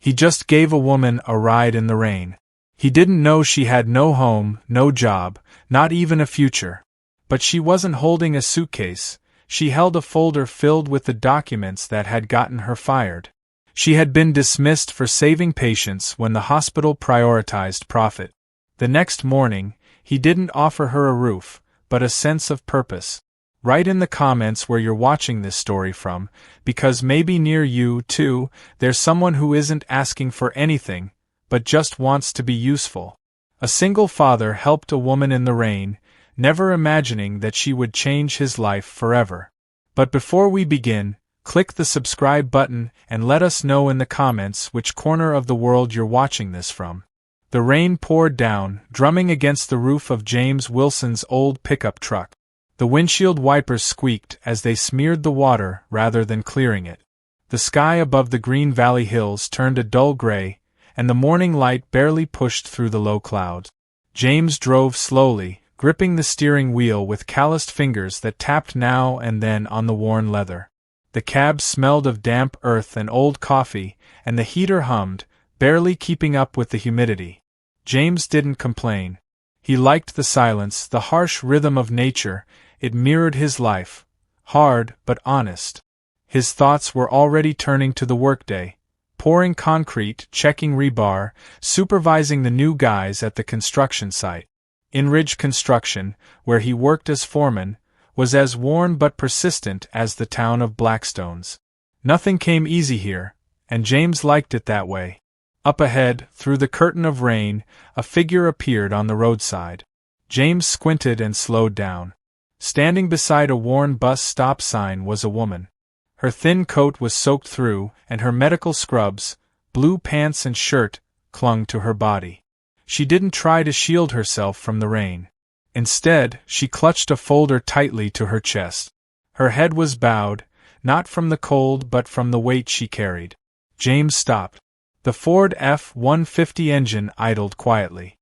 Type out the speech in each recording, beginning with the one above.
He just gave a woman a ride in the rain. He didn't know she had no home, no job, not even a future. But she wasn't holding a suitcase, she held a folder filled with the documents that had gotten her fired. She had been dismissed for saving patients when the hospital prioritized profit. The next morning, he didn't offer her a roof, but a sense of purpose. Write in the comments where you're watching this story from, because maybe near you, too, there's someone who isn't asking for anything, but just wants to be useful. A single father helped a woman in the rain, never imagining that she would change his life forever. But before we begin, click the subscribe button and let us know in the comments which corner of the world you're watching this from. The rain poured down, drumming against the roof of James Wilson's old pickup truck. The windshield wipers squeaked as they smeared the water rather than clearing it. The sky above the Green Valley hills turned a dull gray, and the morning light barely pushed through the low clouds. James drove slowly, gripping the steering wheel with calloused fingers that tapped now and then on the worn leather. The cab smelled of damp earth and old coffee, and the heater hummed, barely keeping up with the humidity. James didn't complain. He liked the silence, the harsh rhythm of nature. It mirrored his life, hard but honest. His thoughts were already turning to the workday, pouring concrete, checking rebar, supervising the new guys at the construction site. Inridge Construction, where he worked as foreman, was as worn but persistent as the town of Blackstones. Nothing came easy here, and James liked it that way. Up ahead, through the curtain of rain, a figure appeared on the roadside. James squinted and slowed down. Standing beside a worn bus stop sign was a woman. Her thin coat was soaked through, and her medical scrubs, blue pants and shirt, clung to her body. She didn't try to shield herself from the rain. Instead, she clutched a folder tightly to her chest. Her head was bowed, not from the cold but from the weight she carried. James stopped. The Ford F-150 engine idled quietly.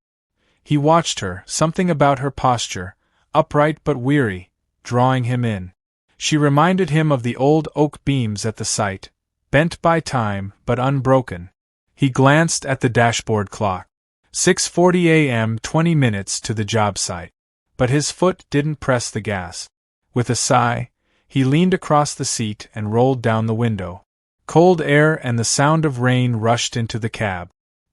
He watched her, something about her posture, upright but weary, drawing him in. She reminded him of the old oak beams at the site, bent by time but unbroken. He glanced at the dashboard clock. 6:40 a.m., 20 minutes to the job site. But his foot didn't press the gas. With a sigh, he leaned across the seat and rolled down the window. Cold air and the sound of rain rushed into the cab.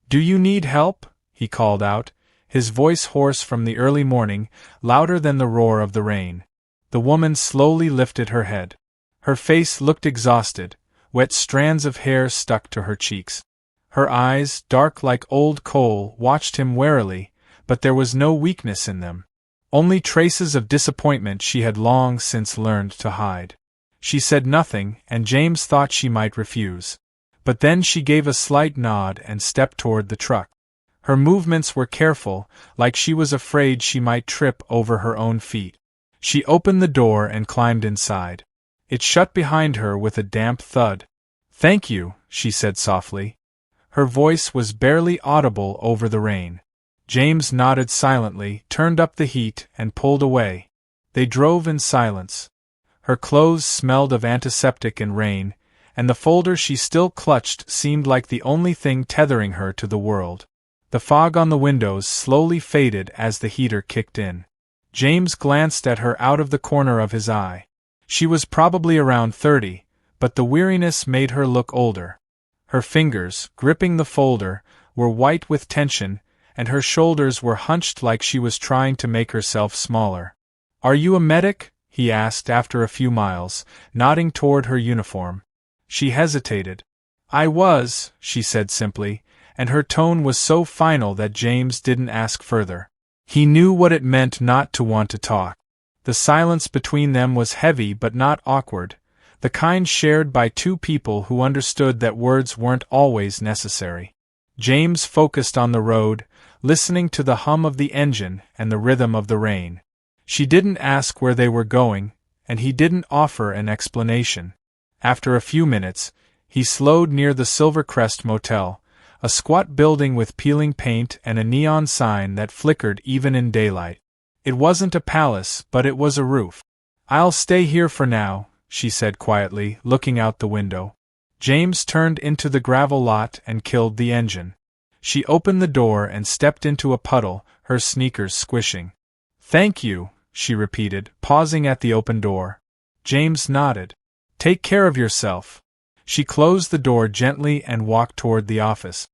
"Do you need help?" he called out, his voice hoarse from the early morning, louder than the roar of the rain. The woman slowly lifted her head. Her face looked exhausted, wet strands of hair stuck to her cheeks. Her eyes, dark like old coal, watched him warily, but there was no weakness in them. Only traces of disappointment she had long since learned to hide. She said nothing, and James thought she might refuse. But then she gave a slight nod and stepped toward the truck. Her movements were careful, like she was afraid she might trip over her own feet. She opened the door and climbed inside. It shut behind her with a damp thud. "Thank you," she said softly. Her voice was barely audible over the rain. James nodded silently, turned up the heat, and pulled away. They drove in silence. Her clothes smelled of antiseptic and rain, and the folder she still clutched seemed like the only thing tethering her to the world. The fog on the windows slowly faded as the heater kicked in. James glanced at her out of the corner of his eye. She was probably around 30, but the weariness made her look older. Her fingers, gripping the folder, were white with tension, and her shoulders were hunched like she was trying to make herself smaller. "Are you a medic?" he asked after a few miles, nodding toward her uniform. She hesitated. "I was," she said simply, and her tone was so final that James didn't ask further. He knew what it meant not to want to talk. The silence between them was heavy but not awkward, the kind shared by two people who understood that words weren't always necessary. James focused on the road, listening to the hum of the engine and the rhythm of the rain. She didn't ask where they were going, and he didn't offer an explanation. After a few minutes, he slowed near the Silvercrest Motel, a squat building with peeling paint and a neon sign that flickered even in daylight. It wasn't a palace, but it was a roof. "I'll stay here for now," she said quietly, looking out the window. James turned into the gravel lot and killed the engine. She opened the door and stepped into a puddle, her sneakers squishing. "Thank you," she repeated, pausing at the open door. James nodded. "Take care of yourself." She closed the door gently and walked toward the office.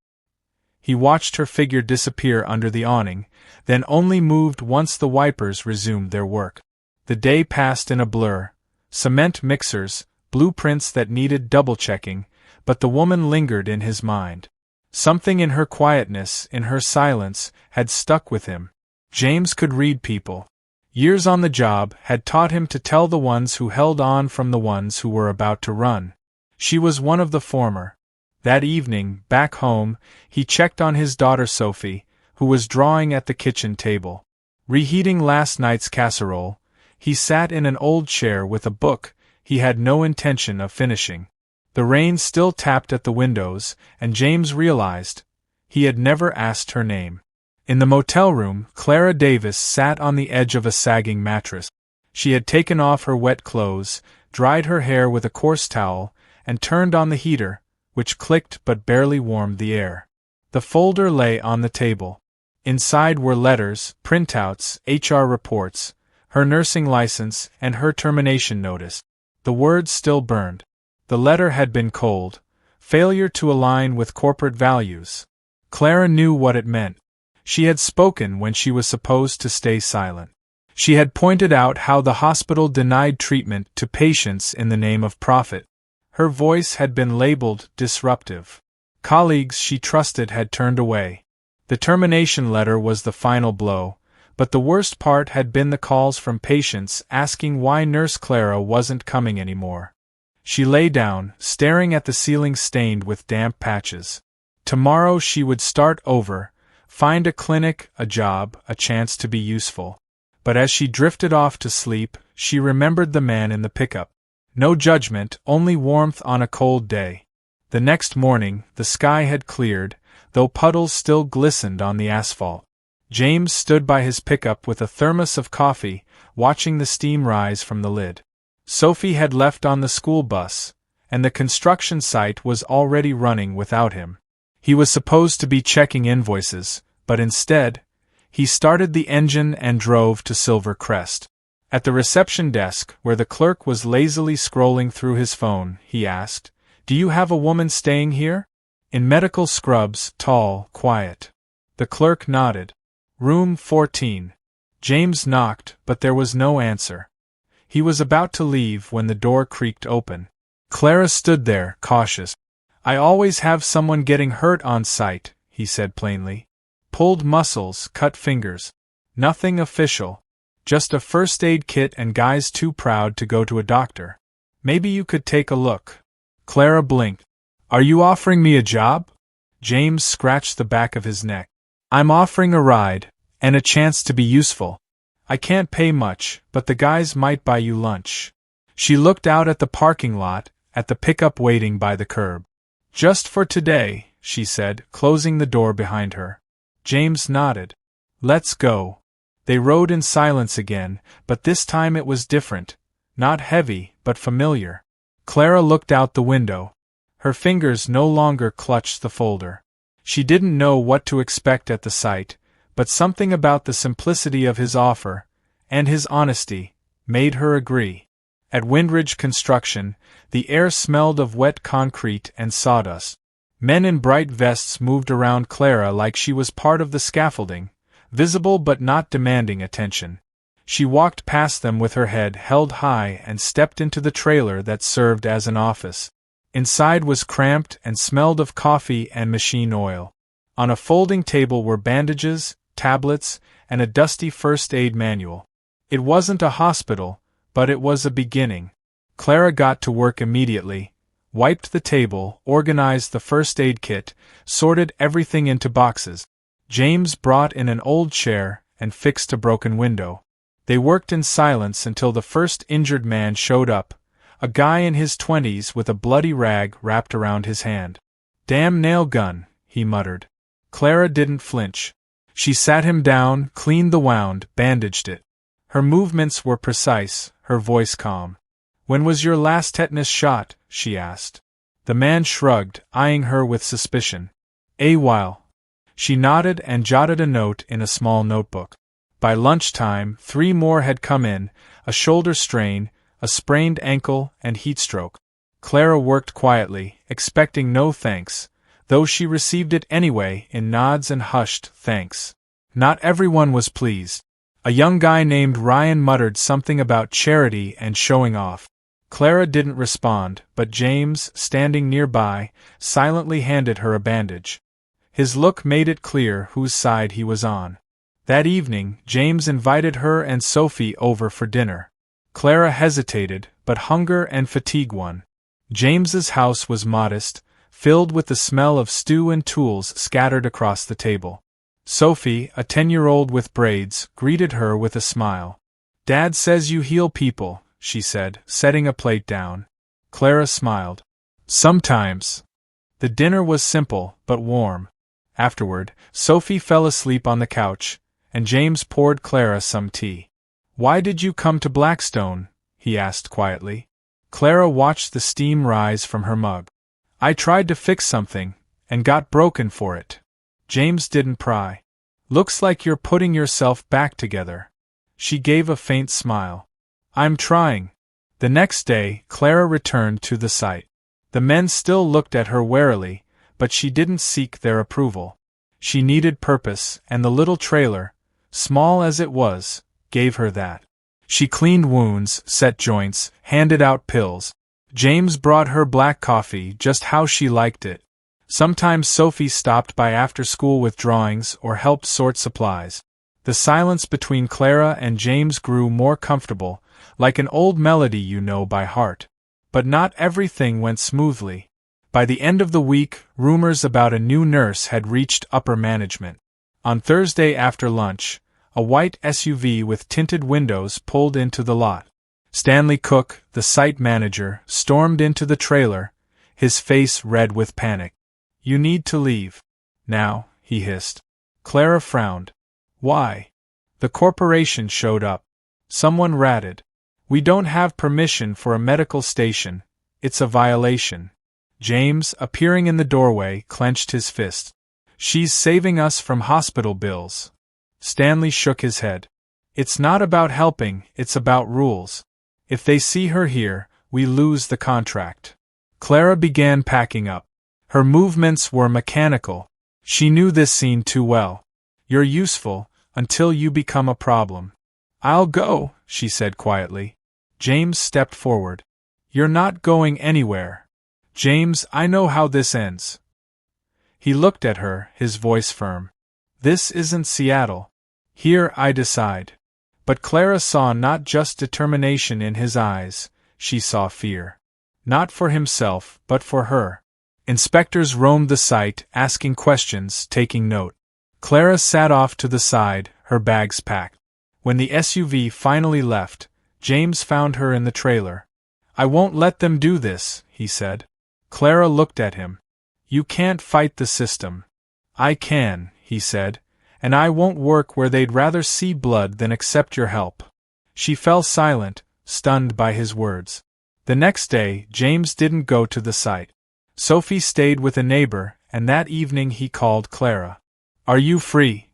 He watched her figure disappear under the awning, then only moved once the wipers resumed their work. The day passed in a blur. Cement mixers, blueprints that needed double-checking, but the woman lingered in his mind. Something in her quietness, in her silence, had stuck with him. James could read people. Years on the job had taught him to tell the ones who held on from the ones who were about to run. She was one of the former. That evening, back home, he checked on his daughter Sophie, who was drawing at the kitchen table. Reheating last night's casserole, he sat in an old chair with a book he had no intention of finishing. The rain still tapped at the windows, and James realized he had never asked her name. In the motel room, Clara Davis sat on the edge of a sagging mattress. She had taken off her wet clothes, dried her hair with a coarse towel, and turned on the heater, which clicked but barely warmed the air. The folder lay on the table. Inside were letters, printouts, HR reports, her nursing license, and her termination notice. The words still burned. The letter had been cold. Failure to align with corporate values. Clara knew what it meant. She had spoken when she was supposed to stay silent. She had pointed out how the hospital denied treatment to patients in the name of profit. Her voice had been labeled disruptive. Colleagues she trusted had turned away. The termination letter was the final blow, but the worst part had been the calls from patients asking why Nurse Clara wasn't coming anymore. She lay down, staring at the ceiling stained with damp patches. Tomorrow she would start over, find a clinic, a job, a chance to be useful. But as she drifted off to sleep, she remembered the man in the pickup. No judgment, only warmth on a cold day. The next morning, the sky had cleared, though puddles still glistened on the asphalt. James stood by his pickup with a thermos of coffee, watching the steam rise from the lid. Sophie had left on the school bus, and the construction site was already running without him. He was supposed to be checking invoices, but instead, he started the engine and drove to Silver Crest. At the reception desk, where the clerk was lazily scrolling through his phone, he asked, "Do you have a woman staying here?" In medical scrubs, tall, quiet. The clerk nodded. "Room 14. James knocked, but there was no answer. He was about to leave when the door creaked open. Clara stood there, cautious. "I always have someone getting hurt on site," he said plainly. "Pulled muscles, cut fingers. Nothing official. Just a first aid kit and guys too proud to go to a doctor. Maybe you could take a look." Clara blinked. "Are you offering me a job?" James scratched the back of his neck. "I'm offering a ride, and a chance to be useful. I can't pay much, but the guys might buy you lunch." She looked out at the parking lot, at the pickup waiting by the curb. "Just for today," she said, closing the door behind her. James nodded. "Let's go." They rode in silence again, but this time it was different. Not heavy, but familiar. Clara looked out the window. Her fingers no longer clutched the folder. She didn't know what to expect at the sight, but something about the simplicity of his offer, and his honesty, made her agree. At Windridge Construction, the air smelled of wet concrete and sawdust. Men in bright vests moved around Clara like she was part of the scaffolding, visible but not demanding attention. She walked past them with her head held high and stepped into the trailer that served as an office. Inside was cramped and smelled of coffee and machine oil. On a folding table were bandages, tablets, and a dusty first aid manual. It wasn't a hospital, but it was a beginning. Clara got to work immediately, wiped the table, organized the first aid kit, sorted everything into boxes. James brought in an old chair and fixed a broken window. They worked in silence until the first injured man showed up, a guy in his 20s with a bloody rag wrapped around his hand. "Damn nail gun," he muttered. Clara didn't flinch. She sat him down, cleaned the wound, bandaged it. Her movements were precise, her voice calm. "When was your last tetanus shot?" she asked. The man shrugged, eyeing her with suspicion. A while. She nodded and jotted a note in a small notebook. By lunchtime, 3 more had come in, a shoulder strain, a sprained ankle, and heatstroke. Clara worked quietly, expecting no thanks, though she received it anyway in nods and hushed thanks. Not everyone was pleased. A young guy named Ryan muttered something about charity and showing off. Clara didn't respond, but James, standing nearby, silently handed her a bandage. His look made it clear whose side he was on. That evening, James invited her and Sophie over for dinner. Clara hesitated, but hunger and fatigue won. James's house was modest, filled with the smell of stew and tools scattered across the table. Sophie, a 10-year-old with braids, greeted her with a smile. "Dad says you heal people," she said, setting a plate down. Clara smiled. "Sometimes." The dinner was simple, but warm. Afterward, Sophie fell asleep on the couch, and James poured Clara some tea. "Why did you come to Blackstone?" he asked quietly. Clara watched the steam rise from her mug. "I tried to fix something, and got broken for it." James didn't pry. "Looks like you're putting yourself back together." She gave a faint smile. "I'm trying." The next day, Clara returned to the site. The men still looked at her warily, but she didn't seek their approval. She needed purpose, and the little trailer, small as it was, gave her that. She cleaned wounds, set joints, handed out pills. James brought her black coffee just how she liked it. Sometimes Sophie stopped by after school with drawings or helped sort supplies. The silence between Clara and James grew more comfortable, like an old melody you know by heart. But not everything went smoothly. By the end of the week, rumors about a new nurse had reached upper management. On Thursday after lunch, a white SUV with tinted windows pulled into the lot. Stanley Cook, the site manager, stormed into the trailer, his face red with panic. "You need to leave. Now," he hissed. Clara frowned. "Why?" The corporation showed up. Someone ratted. "We don't have permission for a medical station. It's a violation." James, appearing in the doorway, clenched his fist. "She's saving us from hospital bills." Stanley shook his head. "It's not about helping, it's about rules. If they see her here, we lose the contract." Clara began packing up. Her movements were mechanical. She knew this scene too well. "You're useful, until you become a problem." "I'll go," she said quietly. James stepped forward. "You're not going anywhere." "James, I know how this ends." He looked at her, his voice firm. "This isn't Seattle. Here I decide." But Clara saw not just determination in his eyes, she saw fear. Not for himself, but for her. Inspectors roamed the site, asking questions, taking note. Clara sat off to the side, her bags packed. When the SUV finally left, James found her in the trailer. "I won't let them do this," he said. Clara looked at him. "You can't fight the system." "I can," he said, "and I won't work where they'd rather see blood than accept your help." She fell silent, stunned by his words. The next day, James didn't go to the site. Sophie stayed with a neighbor, and that evening he called Clara. "Are you free?"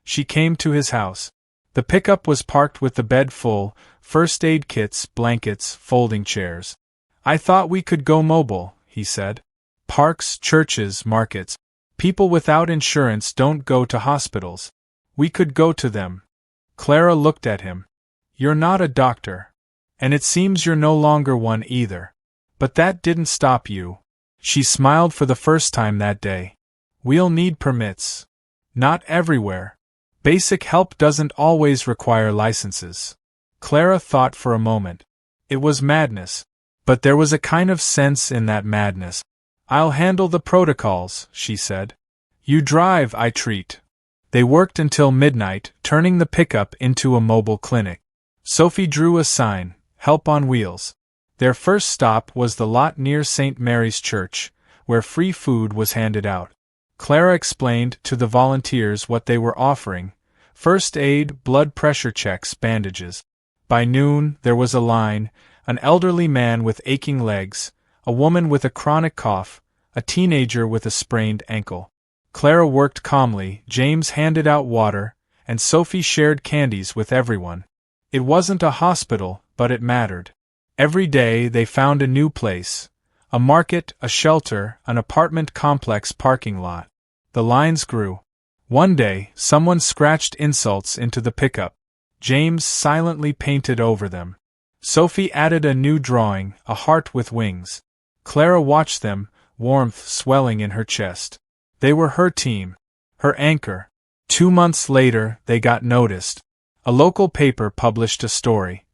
She came to his house. The pickup was parked with the bed full, first aid kits, blankets, folding chairs. "I thought we could go mobile," he said. "Parks, churches, markets. People without insurance don't go to hospitals. We could go to them." Clara looked at him. "You're not a doctor. And it seems you're no longer one either. But that didn't stop you." She smiled for the first time that day. "We'll need permits." "Not everywhere. Basic help doesn't always require licenses." Clara thought for a moment. It was madness. But there was a kind of sense in that madness. "I'll handle the protocols," she said. "You drive, I treat." They worked until midnight, turning the pickup into a mobile clinic. Sophie drew a sign, "Help on Wheels." Their first stop was the lot near St. Mary's Church, where free food was handed out. Clara explained to the volunteers what they were offering: first aid, blood pressure checks, bandages. By noon, there was a line, an elderly man with aching legs, a woman with a chronic cough, a teenager with a sprained ankle. Clara worked calmly, James handed out water, and Sophie shared candies with everyone. It wasn't a hospital, but it mattered. Every day they found a new place. A market, a shelter, an apartment complex parking lot. The lines grew. One day, someone scratched insults into the pickup. James silently painted over them. Sophie added a new drawing, a heart with wings. Clara watched them, warmth swelling in her chest. They were her team, her anchor. 2 months later, they got noticed. A local paper published a story.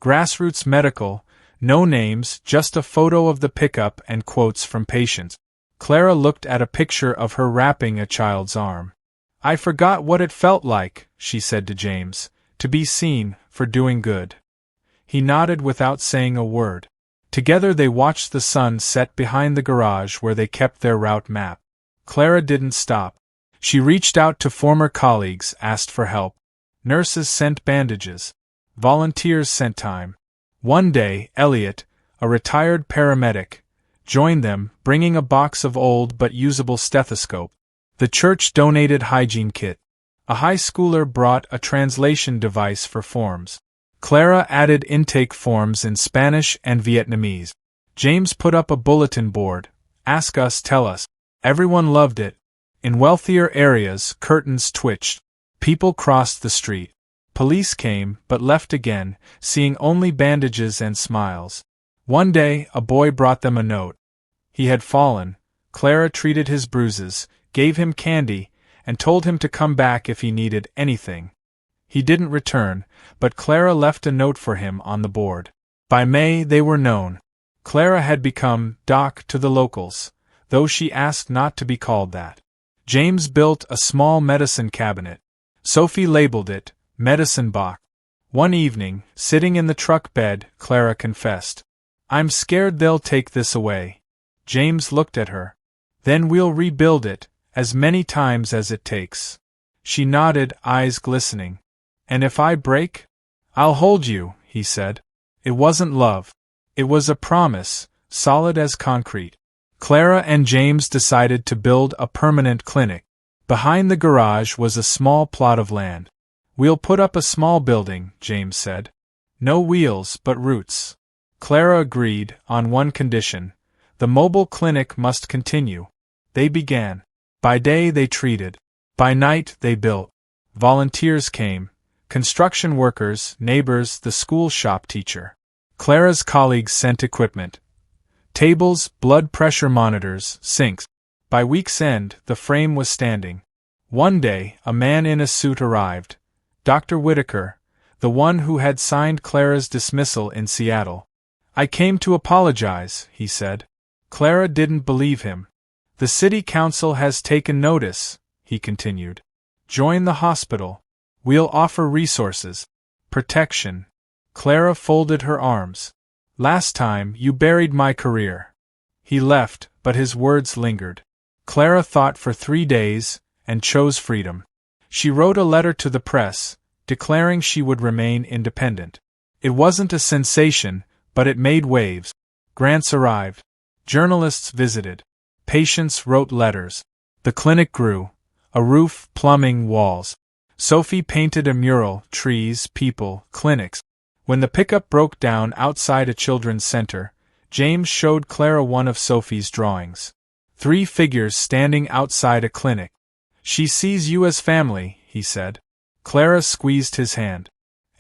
Grassroots Medical, no names, just a photo of the pickup and quotes from patients. Clara looked at a picture of her wrapping a child's arm. "I forgot what it felt like," she said to James, "to be seen, for doing good." He nodded without saying a word. Together they watched the sun set behind the garage where they kept their route map. Clara didn't stop. She reached out to former colleagues, asked for help. Nurses sent bandages. Volunteers sent time. One day, Elliot, a retired paramedic, joined them, bringing a box of old but usable stethoscope. The church donated hygiene kit. A high schooler brought a translation device for forms. Clara added intake forms in Spanish and Vietnamese. James put up a bulletin board. "Ask us, tell us." Everyone loved it. In wealthier areas, curtains twitched. People crossed the street. Police came, but left again, seeing only bandages and smiles. One day, a boy brought them a note. He had fallen. Clara treated his bruises, gave him candy, and told him to come back if he needed anything. He didn't return, but Clara left a note for him on the board. By May they were known. Clara had become Doc to the locals, though she asked not to be called that. James built a small medicine cabinet. Sophie labeled it, Medicine Box. One evening, sitting in the truck bed, Clara confessed, "I'm scared they'll take this away." James looked at her. "Then we'll rebuild it, as many times as it takes." She nodded, eyes glistening. "And if I break? I'll hold you," he said. It wasn't love. It was a promise, solid as concrete. Clara and James decided to build a permanent clinic. Behind the garage was a small plot of land. "We'll put up a small building," James said. "No wheels, but roots." Clara agreed, on one condition. The mobile clinic must continue. They began. By day they treated. By night they built. Volunteers came. Construction workers, neighbors, the school shop teacher. Clara's colleagues sent equipment. Tables, blood pressure monitors, sinks. By week's end, the frame was standing. One day, a man in a suit arrived. Dr. Whitaker, the one who had signed Clara's dismissal in Seattle. "I came to apologize," he said. Clara didn't believe him. "The city council has taken notice," he continued. "Join the hospital. We'll offer resources. Protection." Clara folded her arms. "Last time, you buried my career." He left, but his words lingered. Clara thought for 3 days, and chose freedom. She wrote a letter to the press, declaring she would remain independent. It wasn't a sensation, but it made waves. Grants arrived. Journalists visited. Patients wrote letters. The clinic grew. A roof, plumbing, walls. Sophie painted a mural, trees, people, clinics. When the pickup broke down outside a children's center, James showed Clara one of Sophie's drawings. 3 figures standing outside a clinic. "She sees you as family," he said. Clara squeezed his hand.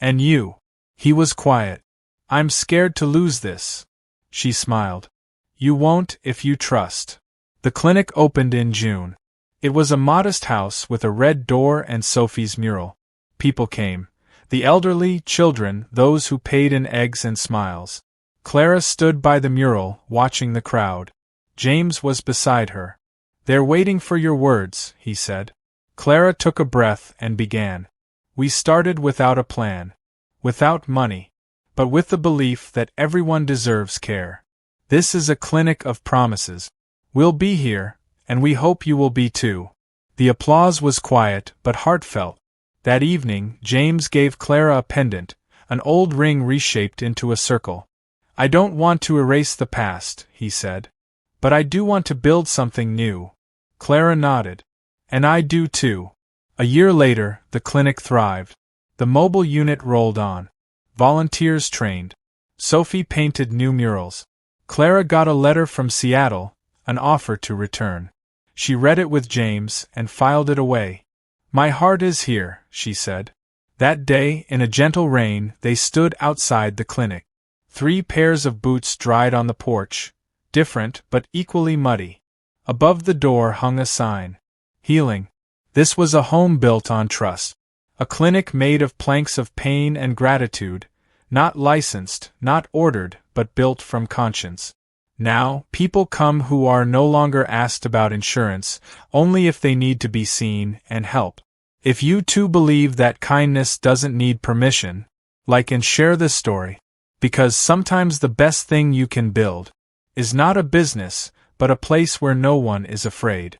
"And you?" He was quiet. "I'm scared to lose this." She smiled. "You won't if you trust." The clinic opened in June. It was a modest house with a red door and Sophie's mural. People came. The elderly, children, those who paid in eggs and smiles. Clara stood by the mural, watching the crowd. James was beside her. "They're waiting for your words," he said. Clara took a breath and began. "We started without a plan. Without money. But with the belief that everyone deserves care. This is a clinic of promises. We'll be here, and we hope you will be too." The applause was quiet, but heartfelt. That evening, James gave Clara a pendant, an old ring reshaped into a circle. I don't want to erase the past, he said. But I do want to build something new. Clara nodded. And I do too. A year later, the clinic thrived. The mobile unit rolled on. Volunteers trained. Sophie painted new murals. Clara got a letter from Seattle, an offer to return. She read it with James and filed it away. My heart is here, she said. That day, in a gentle rain, they stood outside the clinic. 3 pairs of boots dried on the porch, different but equally muddy. Above the door hung a sign. Healing. This was a home built on trust. A clinic made of planks of pain and gratitude, not licensed, not ordered, but built from conscience. Now, people come who are no longer asked about insurance, only if they need to be seen and helped. If you too believe that kindness doesn't need permission, like and share this story. Because sometimes the best thing you can build is not a business, but a place where no one is afraid.